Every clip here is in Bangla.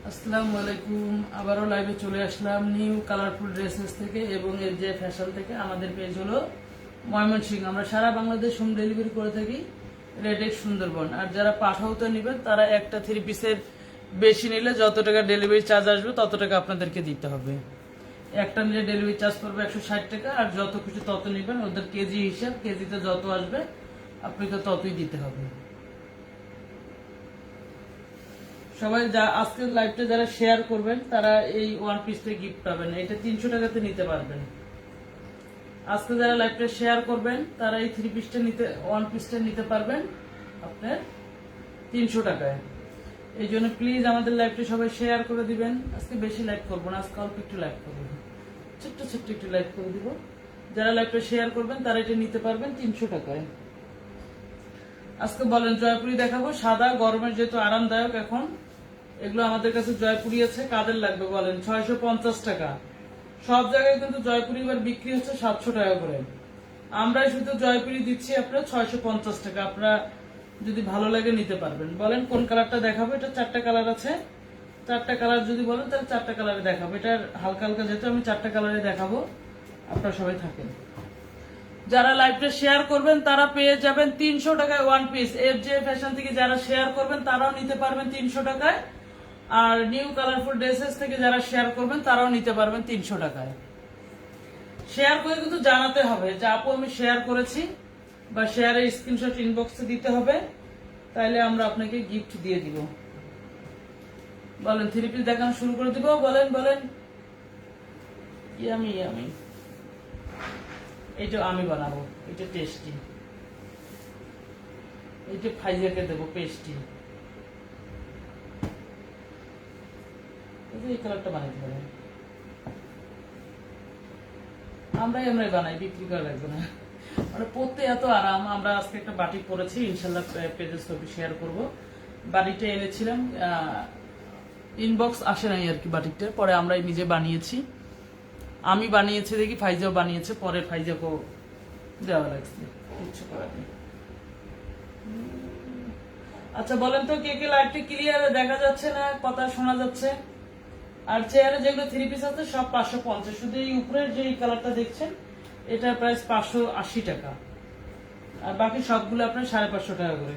আসসালামু আলাইকুম। আবারও লাইভে চলে আসলাম নিউ কালারফুল ড্রেসেস থেকে এবং এর যে ফ্যাশন থেকে। আমাদের পেজ হলো ময়মনসিংহ। আমরা সারা বাংলাদেশ হোম ডেলিভারি করে থাকি, রেডেক্স সুন্দরবন। আর যারা পাঠাওতে নেবেন তারা একটা 3 পিসের বেশি নিলে যত টাকা ডেলিভারি চার্জ আসবে তত টাকা আপনাদেরকে দিতে হবে। একটা নিলে ডেলিভারি চার্জ পড়বে 160 টাকা, আর যত কিছু তত নেবেন ওদের কেজি হিসাব, কেজিতে যত আসবে আপনাকে ততই দিতে হবে। সবাই আজকের লাইভটা যারা শেয়ার করবেন তারা এই ওয়ান পিসটা গিফট পাবেন। এটা 300 টাকাতে নিতে পারবেন। আজকে যারা লাইভটা শেয়ার করবেন তারা এই 3 পিসটা নিতে, ওয়ান পিসটা নিতে পারবেন আপনার 300 টাকায়। এই জন্য প্লিজ আমাদের লাইভটা সবাই শেয়ার করে দিবেন। আজকে বেশি লাইভ করবো না, আজকে অল্প একটু লাইভ করবো, ছোট্ট ছোট্ট একটু লাইভ করে দিব। যারা লাইভটা শেয়ার করবেন তারা এটা নিতে পারবেন 300 টাকায়। আজকে বলেন জয়পুরি দেখাবো, সাদা, গরমের যেহেতু আরামদায়ক এখন। এগুলো আমাদের কাছে জয়পুরি আছে, কাদের লাগবে বলেন? 650 টাকা। সব জায়গায় কিন্তু জয়পুরি এবার বিক্রি হচ্ছে 700 টাকা করে। আমরাই শুধু জয়পুরি দিচ্ছি আপনার 650 টাকা। আপনারা যদি ভালো লাগে নিতে পারবেন। বলেন কোন কালারটা দেখাবো? এটা 4টা কালার আছে। 4টা কালার যদি বলেন তাহলে 4টা কালারে দেখাবো। এটার হালকা হালকা যেহেতু আমি 4টা কালারে দেখাবো, আপনারা সবাই থাকেন। যারা লাইভটা শেয়ার করবেন তারা পেয়ে যাবেন 300 টাকায় one piece. F J fashion থেকে যারা শেয়ার করবেন তারাও নিতে পারবেন 300 টাকায়। আর নিউ কালারফুল ড্রেসেস থেকে যারা শেয়ার করবেন তারাও নিতে পারবেন 300 টাকায়। শেয়ার করে কিন্তু জানাতে হবে যে আপু আমি শেয়ার করেছি, বা শেয়ারের স্ক্রিনশট ইনবক্সে দিতে হবে, তাইলে আমরা আপনাকে গিফট দিয়ে দিব। বলেন 3 পিস দেখানো শুরু করে দিব। বলেন বলেন। Yummy yummy. এইটা আমি বানাবো, এটা টেস্টি। এইটা ফাইজাকে দেবো পেস্টি। এই কালারটা বানাইতে পারে, আমরাই বানাই, বিক্রি করা লাগবে না। মানে পরতে এত আরাম। আমরা আজকে একটা বাটিক পরেছি, ইনশাল্লাহ পেজে ছবি শেয়ার করব। বাটিকটা এনেছিলাম, ইনবক্স আসে নাই আর কি বাটিকটা, পরে আমরাই নিজে বানিয়েছি। আমি বানিয়েছি দেখি, ফাইজাও বানিয়েছে, পরে ফাইজাকেও দেওয়া লাগছে, কিচ্ছু করার নেই। আচ্ছা বলেন তো কে কে লাইভটি ক্লিয়ার দেখা যাচ্ছে না, কথা শোনা যাচ্ছে? আর চেয়ারে যেগুলো 3 পিস আছে সব 550। শুধু এই উপরের যে কালারটা দেখছেন এটা প্রাইস 580 টাকা, আর বাকি সবগুলো আপনার 550 টাকা করে।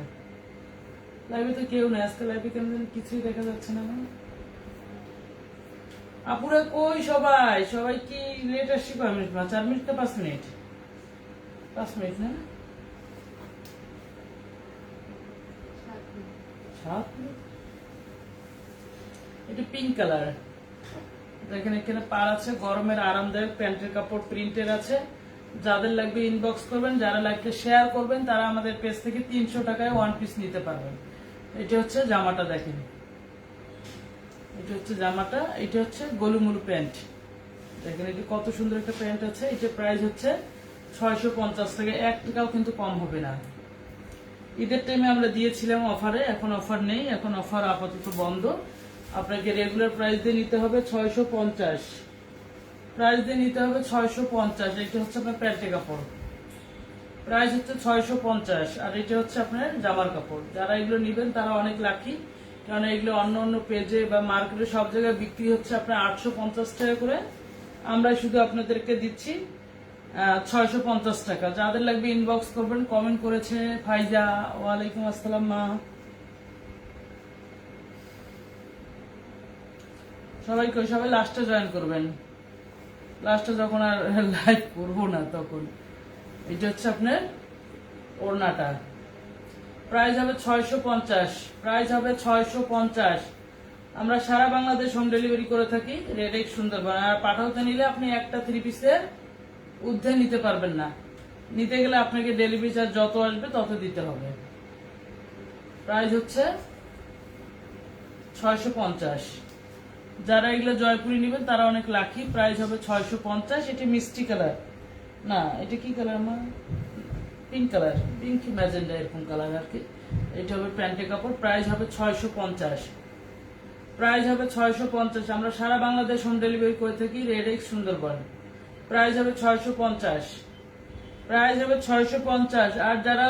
লাইভে তো কেউ নেই আজকে, লাইভে কেন কিছুই দেখা যাচ্ছে না। আপুরা কই সবাই? সবাই কি লেট আসছি? 5 মিনিট না, 4 মিনিট না 5 মিনিট? 5 মিনিট না, 7 মিনিট। এটা পিঙ্ক কালার, দেখেন এখানে পার আছে, গরমের আরামদায়ক প্যান্টের কাপড় প্রিন্টের আছে। যাদের লাগবে ইনবক্স করবেন, যারা লাইভটা শেয়ার করবেন তারা আমাদের পেজ থেকে 300 টাকায় ওয়ান পিস নিতে পারবেন। এটা হচ্ছে জামাটা, দেখেন এটা হচ্ছে জামাটা, এটা হচ্ছে গোলুমুলু প্যান্ট। দেখেন এটা কত সুন্দর একটা প্যান্ট আছে। এটা প্রাইস হচ্ছে 650 টাকা, 1 টাকাও কিন্তু কম হবে না। ঈদের টাইমে আমরা দিয়েছিলাম অফারে, এখন অফার নেই, এখন অফার আপাতত বন্ধ। আপনাকে রেগুলার প্রাইস দিয়ে নিতে হবে 650, প্রাইস দিয়ে নিতে হবে 650। এটা হচ্ছে আপনার প্যান্টের কাপড়, প্রাইস হচ্ছে 650। আর এটা হচ্ছে আপনার জামার কাপড়। যারা এগুলো নেবেন তারা অনেক লাকি, কারণ এগুলো অন্য অন্য পেজে বা মার্কেটে সব জায়গায় বিক্রি হচ্ছে আপনার 850 টাকা করে। আমরা শুধু আপনাদেরকে দিচ্ছি 650 টাকা। যাদের লাগবে ইনবক্স করবেন। কমেন্ট করেছে ফাইজা, ওয়ালাইকুম আসসালাম মা। সবাই লাস্টে জয়েন করবেন, লাস্টে যখন আর লাইভ করবো না তখন। এটা হচ্ছে আপনার ওড়নাটা, প্রাইস হবে 650, প্রাইস হবে 650। আমরা সারা বাংলাদেশ হোম ডেলিভারি করে থাকি, রেডেক্স সুন্দরবন। আর পাঠাতে নিলে আপনি একটা 3 পিসের ঊর্ধ্বে নিতে পারবেন না। নিতে গেলে আপনাকে ডেলিভারি চার্জ যত আসবে তত দিতে হবে। প্রাইস হচ্ছে 650। যারা এগুলো জয়পুরি নেবেন তারা অনেক লাকি, প্রাইস হবে 650। এটা মিষ্টি কালার না, এটা কি কালার আমার? পিঙ্ক কালার, পিঙ্ক ম্যাজেন্ডা এরকম কালার আর কি। এটা হবে প্যান্টের কাপড়, প্রাইস হবে 650, প্রাইস হবে 650। আমরা সারা বাংলাদেশ হোম ডেলিভারি করে থাকি, রেডেক্স সুন্দরবন। প্রাইস হবে 650, প্রাইস হবে 650। আর যারা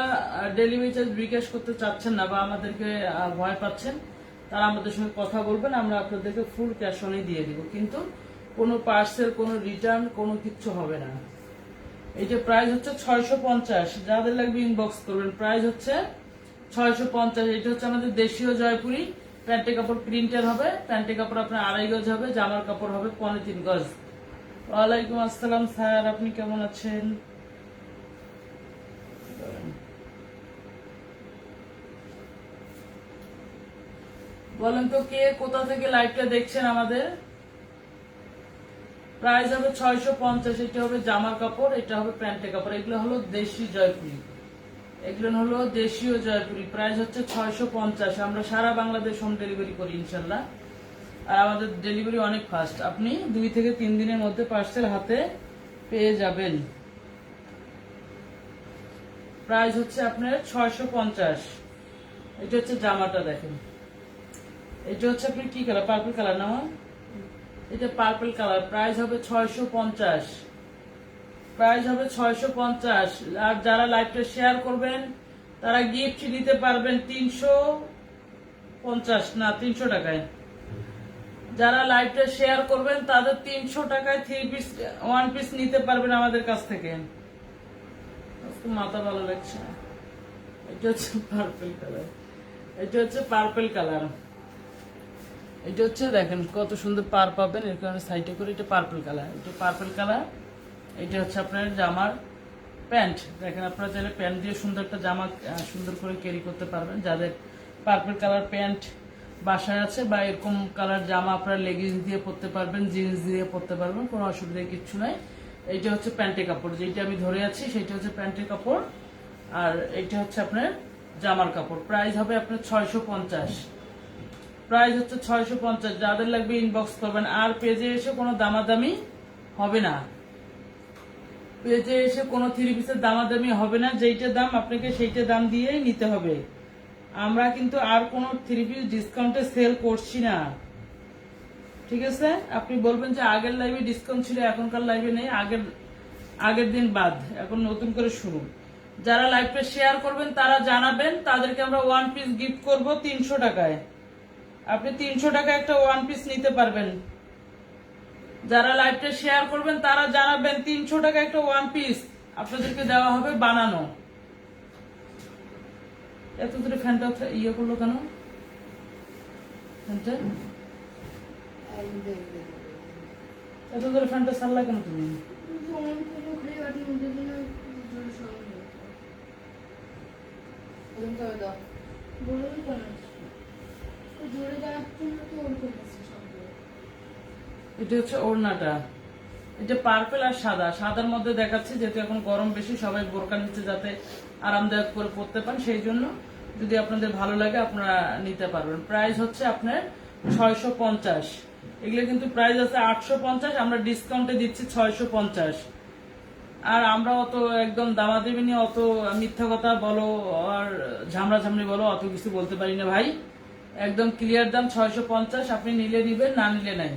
ডেলিভারি চার্জ বিকাশ করতে চাচ্ছেন না বা আমাদেরকে ভয় পাচ্ছেন, তারা আমাদের সঙ্গে কথা বলবেন, আমরা আপনাদেরকে ফুল ক্যাশ অনই দিয়ে দিব, কিন্তু কোনো পার্সেল, কোনো রিটার্ন, কোনো কিচ্ছু হবে না। এই যে প্রাইস হচ্ছে 650, যাদের লাগবে ইনবক্স করবেন। প্রাইস হচ্ছে 650। এটা হচ্ছে আমাদের দেশীয় জয়পুরি। প্যান্টের কাপড় প্রিন্টের হবে, প্যান্টের কাপড় আপনার 2.5 গজ হবে, জামার কাপড় হবে 3.25 গজ। ওয়ালাইকুম আসসালাম স্যার, আপনি কেমন আছেন? বলেন তো কে কোথা থেকে লাইভটা দেখছেন আমাদের? প্রাইস হবে 650। এটা হবে জামার কাপড়, এটা হবে প্যান্টের কাপড়। এগুলো হলো দেশি জয়পুরি, এগুলো হলো দেশীয় জয়পুরি। প্রাইস হচ্ছে 650। আমরা সারা বাংলাদেশ হোম ডেলিভারি করি ইনশাল্লাহ, আর আমাদের ডেলিভারি অনেক ফাস্ট। আপনি 2 থেকে 3 দিনের মধ্যে পার্সেল হাতে পেয়ে যাবেন। প্রাইস হচ্ছে আপনার 650। এটা হচ্ছে জামাটা, দেখেন এটা হচ্ছে আপনার কি কালার? পার্পল কালার না? এটা পার্পল কালার। প্রাইস হবে 650। প্রাইস হবে 650। আর যারা লাইভটা শেয়ার করবেন তারা গিফট নিতে পারবেন 350 না 300 টাকায়। যারা লাইভটা শেয়ার করবেন তাদের 300 টাকায় 3 পিস 1 পিস নিতে পারবেন আমাদের কাছ থেকে। মাথা ভালো লাগছে। এটা হচ্ছে পার্পল কালার, এটা হচ্ছে পার্পল কালার। এটা হচ্ছে দেখেন কত সুন্দর পার পাবেন, এর কারণে সাইডে করে। এটা পার্পল কালার, এটা পার্পল কালার। এটা হচ্ছে আপনার জামার প্যান্ট। দেখেন আপনারা চাইলে প্যান্ট দিয়ে সুন্দর একটা জামা সুন্দর করে ক্যারি করতে পারবেন। যাদের পার্পল কালার প্যান্ট বাসায় আছে বা এরকম কালার জামা আপনারা লেগিংস দিয়ে পরতে পারবেন, জিন্স দিয়ে পরতে পারবেন, কোনো অসুবিধা কিচ্ছু নাই। এইটা হচ্ছে প্যান্টের কাপড়, যেটা আমি ধরে আছি সেটা হচ্ছে প্যান্টের কাপড়, আর এটা হচ্ছে আপনার জামার কাপড়। প্রাইস হবে আপনার 650। প্রাইস হচ্ছে 650। যাদের লাগবে ইনবক্স করবেন। আর পেজে এসে কোনো দামাদামি হবে না, পেজে এসে কোনো 3 পিসের দামাদামি হবে না। যেইটা দাম আপনাকে সেইটা দাম দিয়েই নিতে হবে। আমরা কিন্তু আর কোনো 3 পিস ডিসকাউন্টে সেল করছি না, ঠিক আছে? আপনি বলবেন যে আগের লাইভে ডিসকাউন্ট ছিল, এখনকার লাইভে নেই, আগের দিন বাদ, এখন নতুন করে শুরু। যারা লাইভটা শেয়ার করবেন তারা জানাবেন, তাদেরকে আমরা 1 পিস গিফট করব 300 টাকায়। আপনি 300 টাকায় একটা 1 পিস নিতে পারবেন। যারা লাইভটা শেয়ার করবেন তারা জানাবেন 300 টাকা একটা 1 পিস আপনাদেরকে দেওয়া হবে বানানো। এত দূরে ফ্যানটা ইয়ে করলো কেন? ফ্যানটা এত দূরে ফ্যানটা চাললা কেন তুমি? এটা হচ্ছে ওড়নাটা, এটা পার্পল আর সাদা। সাদার মধ্যে দেখাচ্ছে, যেহেতু এখন গরম বেশি, সবাই বোরকা নিচ্ছে যাতে আরামদায়ক করে পরতে পান, সেই জন্য যদি আপনাদের ভালো লাগে আপনারা নিতে পারবেন। প্রাইস হচ্ছে আপনার 650। এগুলো কিন্তু প্রাইস আছে 850, আমরা ডিসকাউন্টে দিচ্ছি 650। আর আমরা অত একদম দামাদামি নিয়ে অত মিথ্যা কথা বলো আর ঝামড়াঝামড়ি বলো অত কিছু বলতে পারি না ভাই। একদম ক্লিয়ার দাম 650। আপনি নিলে নিবেন, না নিলে নাই।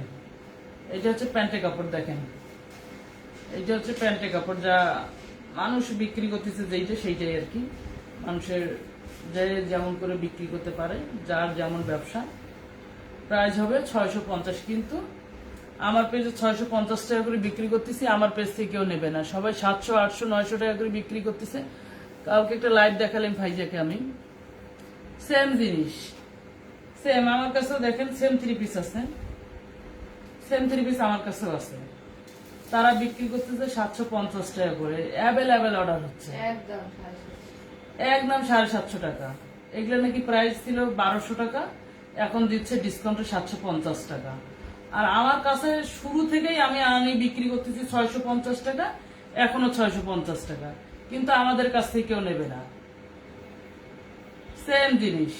এটা হচ্ছে প্যান্টের কাপড়, দেখেন এটা হচ্ছে প্যান্টের কাপড়, যা মানুষ বিক্রি করতেছে যেইটা সেইটাই আর কি। মানুষের যে যেমন করে বিক্রি করতে পারে, যার যেমন ব্যবসা। প্রাইস হবে 650, কিন্তু আমার পেজে 650 টাকা করে বিক্রি করতেছি। আমার পেজ থেকে কেউ নেবে না, সবাই 700, 800, 900 টাকা করে বিক্রি করতেছে। কাউকে একটা লাইভ দেখালাম ভাইজাকে আমি, সেম জিনিস, সেম আমার কাছেও দেখেন সেম 3 পিস আছে, সেম 3 পিস আমার কাছেও আছে। তারা বিক্রি করতেছে 750 টাকা করে। অ্যাভেলেবেল অর্ডার হচ্ছে, একদম 750 টাকা। এগুলো নাকি প্রাইস ছিল 1200 টাকা, এখন দিচ্ছে ডিসকাউন্টে 750 টাকা। আর আমার কাছে শুরু থেকেই আমি আনি বিক্রি করতেছি 650 টাকা, এখনো 650 টাকা, কিন্তু আমাদের কাছ থেকে কেউ নেবে না। সেম জিনিস,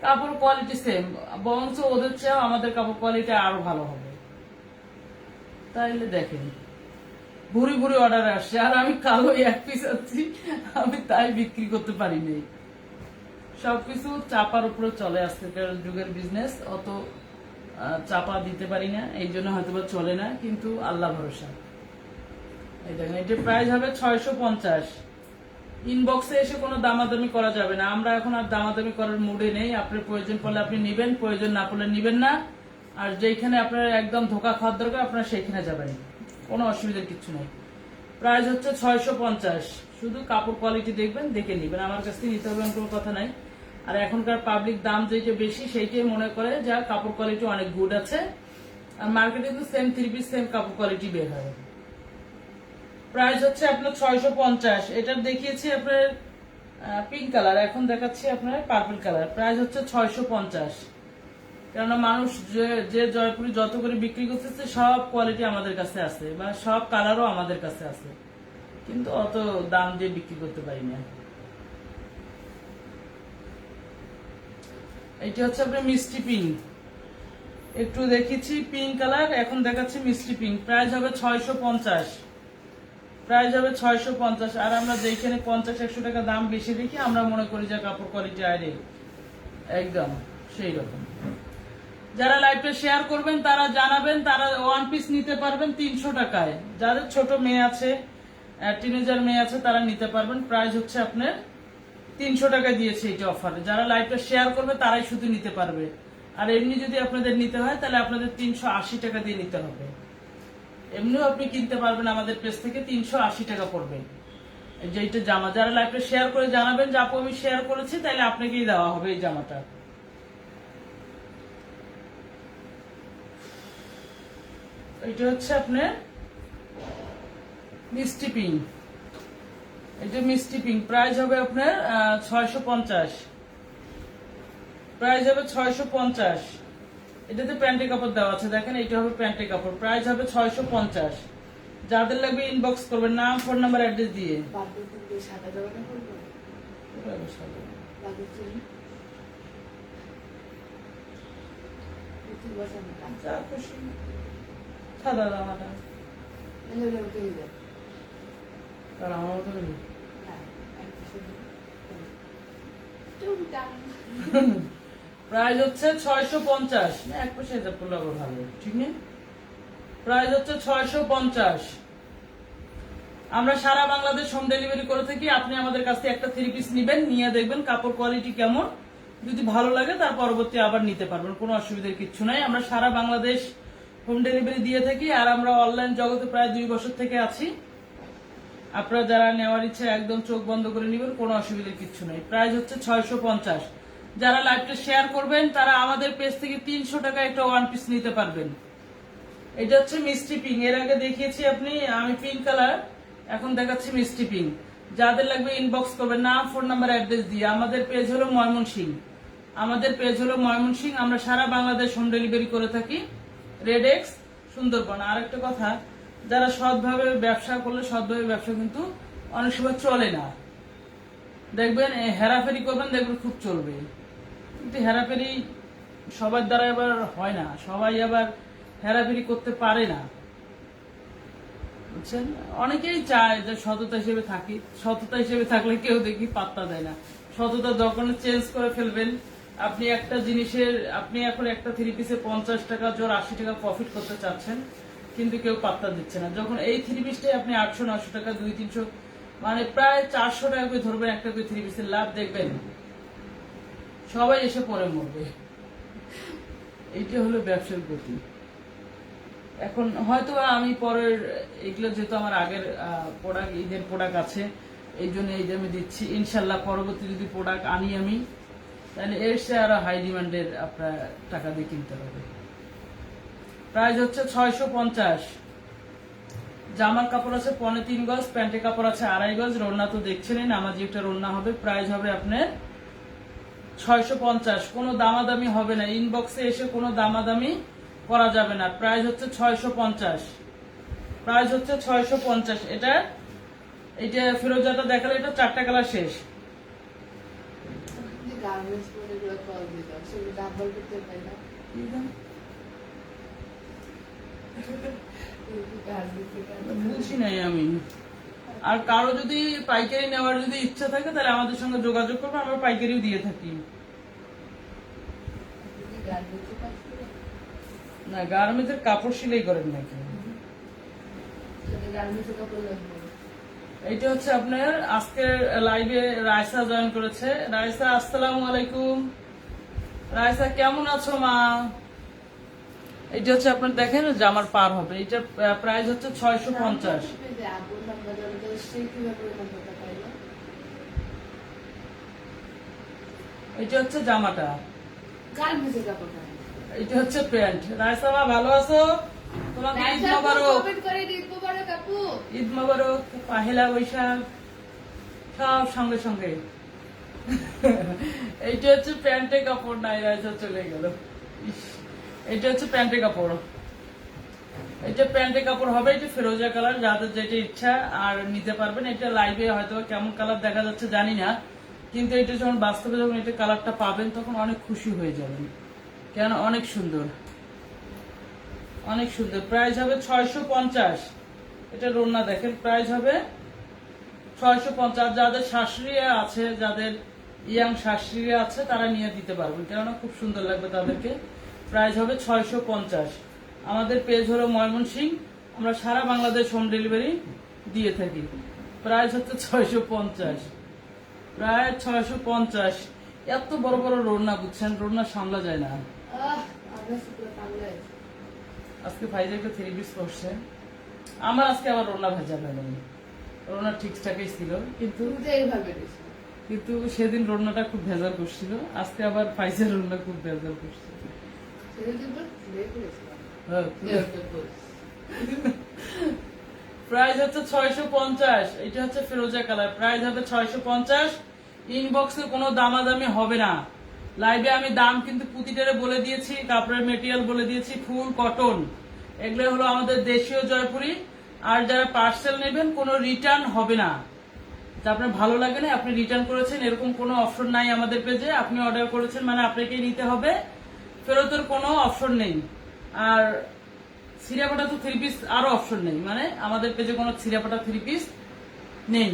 কাপড় কোয়ালিটি সেম, বরঞ্চ ওদের চেয়েও আমাদের কাপড় কোয়ালিটি আরো ভালো হবে। তাইলে দেখেন ভুরি ভুরি অর্ডার আসছে, আর আমি কালো 1 পিস আছি, আমি তাই বিক্রি করতে পারি নাই। সবকিছু চাপার উপরে চলে, আজকের যুগের বিজনেস অত চাপা দিতে পারি না, এই জন্য হয়তো বা চলে না, কিন্তু আল্লাহ ভরসা। এই দেখেন এটার প্রাইস হবে 650। ইনবক্সে এসে কোনো দামাদামি করা যাবে না। আমরা এখন আর দামাদামি করার মুডে নেই। আপনার প্রয়োজন পড়লে আপনি নিবেন, প্রয়োজন না পড়লে নিবেন না। আর যেখানে আপনার একদম ধোকা খাওয়ার দরকার আপনারা সেখানে যাবেন, কোনো অসুবিধার কিছু নেই। প্রাইস হচ্ছে 650। শুধু কাপড় কোয়ালিটি দেখবেন, দেখে নিবেন, আমার কাছ থেকে নিতে হবে কোনো কথা নাই। আর এখনকার পাবলিক দাম যেটা বেশি সেইটাই মনে করে যা কাপড় কোয়ালিটি অনেক গুড আছে। আর মার্কেটে কিন্তু সেম 3 পিস সেম কাপড় কোয়ালিটি বের হয়। প্রাইস হচ্ছে আপনার 650। এটা দেখিয়েছি আপনার পিঙ্ক কালার, এখন দেখাচ্ছি আপনার পার্পল কালার। প্রাইস হচ্ছে 650। কেননা মানুষ যে জয়পুরি যত করে বিক্রি করতেছে সব কোয়ালিটি আমাদের কাছে আছে, বা সব কালারও আমাদের কাছে আছে, কিন্তু অত দাম দিয়ে বিক্রি করতে পারি না। এইটা হচ্ছে আপনার মিষ্টি পিঙ্ক, একটু দেখিয়েছি পিঙ্ক কালার, এখন দেখাচ্ছি মিষ্টি পিঙ্ক। প্রাইস হবে 650। প্রাইস হবে 650। আর আমরা যেখানে 50-100 টাকা দাম বেশি দেখি আমরা মনে করি যে কাপড় কোয়ালিটি আরে একদম সেই রকম। যারা লাইভটা শেয়ার করবেন তারা জানাবেন, তারা ওয়ান পিস নিতে পারবেন 300 টাকায়। যাদের ছোট মেয়ে আছে, টিনেজার মেয়ে আছে, তারা নিতে পারবেন। প্রাইস হচ্ছে আপনার 300 টাকা দিয়েছে এটা অফারে। যারা লাইভটা শেয়ার করবে তারাই শুধু নিতে পারবে। আর এমনি যদি আপনাদের নিতে হয় তাহলে আপনাদের 380 টাকা দিয়ে নিতে হবে। এমনিও আপনি কিনতে পারবেন আমাদের পেজ থেকে, 380 টাকা পড়বে। যেইটা জামা, যারা লাইভটা শেয়ার করে জানাবেন যে আপু আমি শেয়ার করেছি, তাহলে আপনাকেই দেওয়া হবে এই জামাটা। এটা হচ্ছে আপনার মিষ্টি পিঙ্ক, এটা মিষ্টি পিঙ্ক। প্রাইস হবে আপনার 650। প্রাইস হবে 650। এটাতে প্যান্টের কাপড় দেওয়া আছে, দেখেন এটা হবে প্যান্টের কাপড়। প্রাইস হবে 650। যাদের লাগবে ইনবক্স করবেন, নাম ফোন নাম্বার অ্যাড্রেস দিয়ে। সাদা জামাটা আমার মতো প্রাইস হচ্ছে 650। এক পয়সা হিসাব করলে আবার ভালো, ঠিক নেই? প্রাইস হচ্ছে 650। আমরা সারা বাংলাদেশ হোম ডেলিভারি করে থাকি। আপনি আমাদের কাছ থেকে একটা 3 পিস নিবেন, নিয়ে দেখবেন কাপড় কোয়ালিটি কেমন, যদি ভালো লাগে তার পরবর্তী আবার নিতে পারবেন, কোনো অসুবিধার কিছু নাই। আমরা সারা বাংলাদেশ হোম ডেলিভারি দিয়ে থাকি। আর আমরা অনলাইন জগতে প্রায় 2 বছর থেকে আছি। আপনারা যারা নেওয়ার ইচ্ছে একদম চোখ বন্ধ করে নেবেন, কোনো অসুবিধার কিছু নেই। প্রাইস হচ্ছে 650। যারা লাইভটা শেয়ার করবেন তারা আমাদের পেজ থেকে 300 টাকা একটা ওয়ান পিস নিতে পারবেন। এটা হচ্ছে মিষ্টি পিঙ্ক, এর আগে দেখিয়েছি আমি পিঙ্ক কালার, এখন দেখাচ্ছি মিষ্টি পিঙ্ক। যাদের লাগবে ইনবক্স করবেন, নাম ফোন নাম্বার অ্যাড্রেস দিয়ে। আমাদের পেজ হলো ময়মনসিংহ, আমরা সারা বাংলাদেশ হোম ডেলিভারি করে থাকি। রেডেক্স, সুন্দরবন। আর একটা কথা, যারা সৎভাবে ব্যবসা করলে, সৎভাবে ব্যবসা কিন্তু অনেক সময় চলে না। দেখবেন হেরাফেরি করবেন, দেখবেন খুব চলবে, কিন্তু হেরাফেরি সবার দ্বারা আবার হয় না, সবাই আবার হেরাফেরি করতে পারে না, বুঝছেন? অনেকেই চায় যে সততা হিসেবে থাকি, সততা হিসেবে থাকলে কেউ দেখি পাত্তা দেয় না। সততা যখন চেঞ্জ করে ফেলবেন, আপনি একটা জিনিসের, আপনি এখন একটা 3 পিসে 50 টাকা জোর 80 টাকা প্রফিট করতে চাচ্ছেন, কিন্তু কেউ পাত্তা দিচ্ছে না। যখন এই 3 পিসটাই আপনি 800-900 টাকা, 200-300, মানে প্রায় 400 টাকা করে ধরবেন একটা করে 3 পিসের লাভ, দেখবেন সবাই এসে পরে মরবে। এইটা হলো ব্যবসার গতি। এখন হয়তো আমি পরের, এগুলো যেহেতু আমার আগের প্রোডাক্ট, ঈদের প্রোডাক্ট আছে, এই জন্য এই দামে দিচ্ছি। ইনশাল্লাহ পরবর্তী যদি প্রোডাক্ট আনি আমি, তাহলে এর সে আরো হাই ডিমান্ডের আপনার টাকা দিয়ে কিনতে হবে। প্রাইস হচ্ছে 650। জামার কাপড় আছে 3.25 গজ, প্যান্টের কাপড় আছে 2.5 গজ। রোনা তো দেখছেনই, নামাজি একটা রোনা হবে। প্রাইস হবে আপনার 650। কোনো দামাদামি হবে না, ইনবক্সে এসে কোনো দামাদামি করা যাবে না। প্রাইস হচ্ছে 650। প্রাইস হচ্ছে 650। এটা ফিরোজাটা দেখালে, এটা 4টা কালার শেষ। বুঝি নাই আমি। আর কারো যদি পাইকারি নেওয়ার যদি ইচ্ছা থাকে তাহলে আমাদের সঙ্গে যোগাযোগ করবে, আমরা পাইকারিও দিয়ে থাকি। না, গার্মেন্টসের কাপড় সেলাই করেন নাকি? এইটা হচ্ছে আপনার আজকের লাইভে রাইসা জয়েন করেছে। রাইসা আসসালামু আলাইকুম। রাইসা কেমন আছো মা? এইটা হচ্ছে আপনার দেখেন জামার পার হবে, এটা প্রাইস হচ্ছে 650। এটা হচ্ছে জামাটা, এটা হচ্ছে প্যান্ট। রাইসা মা ভালো আছো? তোমাকে ঈদ মোবারক। ঈদ মোবারক, পহেলা বৈশাখ সব সঙ্গে সঙ্গে। এইটা হচ্ছে প্যান্টের কাপড়। নাই রাইসা চলে গেল। এটা হচ্ছে প্যান্টের কাপড়, এটা প্যান্টের কাপড় হবে। এটা ফিরোজা কালার, যাদের যেটা ইচ্ছা আর নিতে পারবেন। এটা লাইভে হয়তো কেমন কালার দেখা যাচ্ছে জানি না, কিন্তু এটা যখন বাস্তবে যখন এটা কালারটা পাবেন তখন অনেক খুশি হয়ে যাবেন, কেন অনেক সুন্দর, অনেক সুন্দর। প্রাইস হবে 650। এটা রোনা দেখেন, প্রাইস হবে 650। যাদের শাশুড়ি আছে, যাদের ইয়াং শাশুড়ি আছে, তারা নিয়ে দিতে পারবেন, কেননা খুব সুন্দর লাগবে তাদেরকে। প্রাইস হবে 650। আমাদের পেজ হলো ময়মনসিংহ, আমরা সারা বাংলাদেশ হোম ডেলিভারি দিয়ে থাকি। প্রাইস হচ্ছে 650, প্রায় 650। এত বড় বড় রোনা, বুঝছেন, রোনা সামলা যায় না। আজকে ভাইদের একটা 3 পিস করছে, আমার আজকে আবার রোনা ভেজা হয়নি। রোনা ঠিকঠাকই ছিল, কিন্তু কিন্তু সেদিন রোনাটা খুব ভেজাল করছিল। আজকে আবার ফাইজের রোনা খুব ভেজাল করছে। প্রাইস হচ্ছে 650। এটা হচ্ছে ফিরোজা কালার, প্রাইস হবে 650। ইনবক্সে কোনো দামাদামি হবে না। লাইভে আমি দাম কিন্তু প্রতিটারে বলে দিয়েছি, কাপড়ের মেটেরিয়াল বলে দিয়েছি, ফুল কটন, এগুলো হলো আমাদের দেশীয় জয়পুরি। আর যারা পার্সেল নেবেন কোনো রিটার্ন হবে না। আপনার ভালো লাগে না, আপনি রিটার্ন করেছেন, এরকম কোনো অপশন নাই আমাদের পেজে। আপনি অর্ডার করেছেন মানে আপনাকেই নিতে হবে, ফেরতের কোনো অপশন নেই। আর সিরাপাটা তো 3 পিস আরো অপশন নেই, মানে আমাদের পেজে কোনো সিরাপাটা 3 পিস নেই।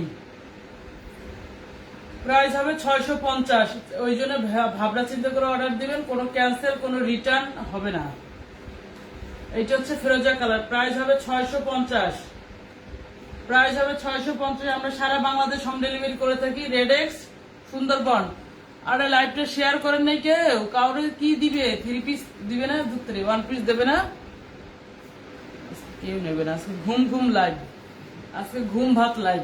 প্রাইস হবে 650। ওই জন্য ভাবনা চিন্তা করে অর্ডার দিবেন, কোনো ক্যান্সেল কোনো রিটার্ন হবে না। এইটা হচ্ছে ফিরোজা কালার, প্রাইস হবে 650। প্রাইস হবে 650। আমরা সারা বাংলাদেশ হোম ডেলিভারি করে থাকি। রেডেক্স, সুন্দরবন। আর লাইভটা শেয়ার করেন নাই কেউ, কাউরে কি দিবে? 3 পিস দিবে না, 1 পিস দেবে না, কেউ নেবে না। আজকে ঘুম ঘুম লাইভ, আজকে ঘুম ভাত লাইভ,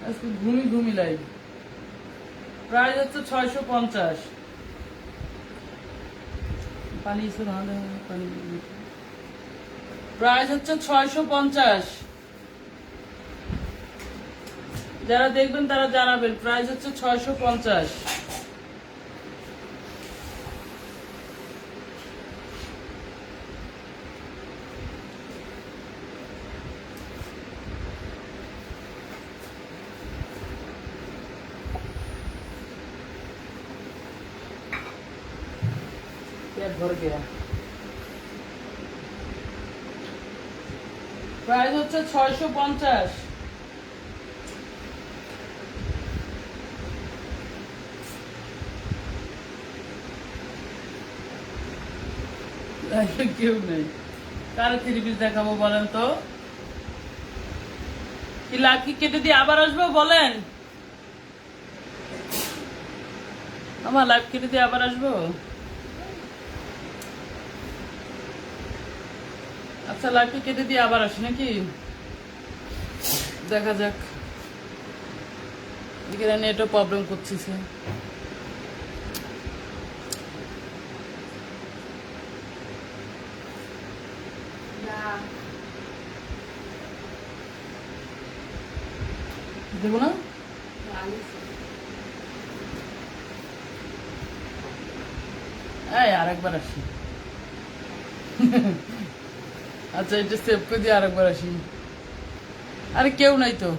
আজকে ঘুমি ঘুমি লাইভ। প্রাইস হচ্ছে 650। পানি পানি। প্রাইস হচ্ছে 650। যারা দেখবেন তারা জানাবেন। প্রাইস হচ্ছে 650। भर गया। প্রাইস হচ্ছে 650। কেউ নেই, কারো 3 পিস দেখাবো বলেন তো? কি লাকি কেটে দিয়ে আবার আসবো বলেন? আমার লাইভ কেটে দিয়ে আবার আসবো? আচ্ছা, লাইভটা কেটে দিয়ে আবার আসি নাকি, দেখা যাক। এখানে নেটও প্রবলেম করছে। দেবো না, এই আরেকবার আসি। আচ্ছা, এটা সেভ করে দিয়ে আরেকবার আসি। আরে কেউ নাই তো।